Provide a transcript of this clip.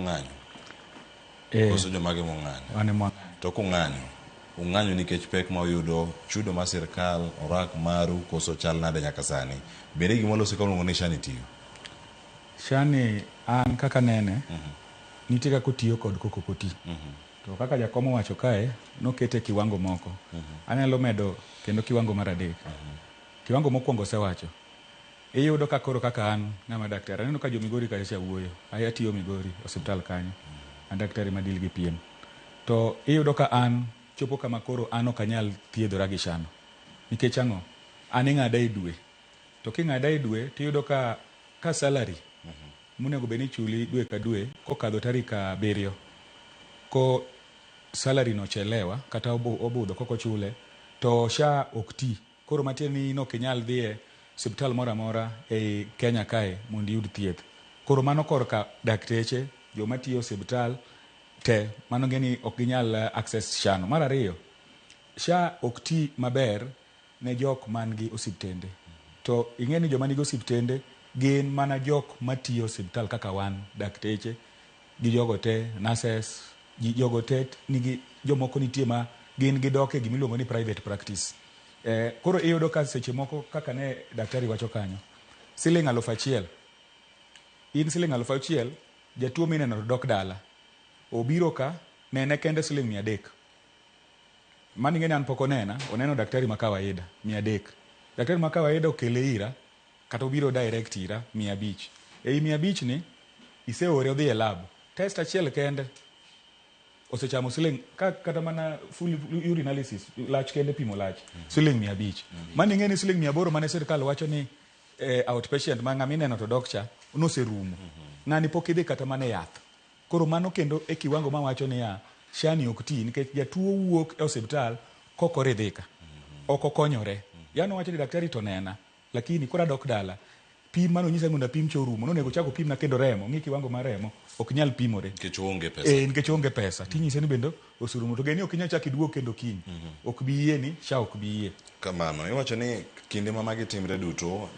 mong'anyo. Koso jomage mong'anyo. Wane mong'anyo. To ung'anyo nikech pek ma uyudo, chudo ma sirkal, orak maru, koso chal nade nyaka sani. Bende gimolosi kaluongo ni SHA tiyo? SHA an kaka nene, nitie kaka otiyo kod koko koti. To kaka jakom owacho kae, nokete kiwango moko. Anyalo medo kendo kiwango mar 3. Kiwango mokwongo osewacho. Iyudo ka koro kaka an ng'ama daktari. Aneno ka jo Migori kacha wuoyo. Aya tiyo Migori, osiptal kanyo. An daktari madil gi piem. To iyudo ka an chopo kama koro an ok anyal thiedhora gi SHA. Nikech ang'o? An ing'ada e dwe. To king'ada e dwe, tiyudo ka salary monego bed ni chuli dwe ka dwe kokadho tarik 7 ko salary no chelewa kata obudho koko chule to SHA ok ti. Koro matiende ni ok inyal dhi e osiptal moro amora e Kenya kae mondo iyud thieth. Koro mano korka dakteche, joma tiyo osiptal te, mano ngeni ok ginyal access SHA no. Mar ariyo, SHA ok ti maber ne jok man gi osiptende. To ing'eni joma nigi osiptende gin mana jok matiyo osiptal kaka wan dakteche gi jogo te nurses, jogo te nigi jomoko nitie ma gin gidoke gimiluongo ni private practice. Koro iyudo ka seche moko kaka ne daktari wacho kanyo, siling 1,000. In siling 1,000, jatuo mineno dok dala. Obiro ka nene kende siling 300. Mani ngeni an poko oneno daktari ma kawaida 300. Daktari ma kawaida okele ira kata obiro direct ira 500. Ei 500 ni iseore odhi e lab. Test achiel kende osechamo siling kata mana full urine analysis, lach kende pimo lach, siling 500. Mani ngeni siling 800 mane sirkal wacho ni outpatient ma ng'ama ineno to dokcha noserumo. Ng'ani pok idhi kata mana yath. Koro mano kendo e kiwango ma wacho ni SHA ok ti nikech jatuo wuok e osiptal kokoridhika. Ok okonyore. Yano wacho ni daktari to nena, lakini kora dok dala. Pim mano nyisa ngunda pim chorumo. Nonego chako pim na kendo remo, ng'i kiwango mar remo, ok nyal pimore. Nikech onge pesa. Nikech onge pesa. Tinyise ni bendo osurumo. To geni ok inyal chaki duogo kendo kiny. Ok bi yie ni SHA ok bi yie. Kamano, iwacho ni kinde ma magi timre duto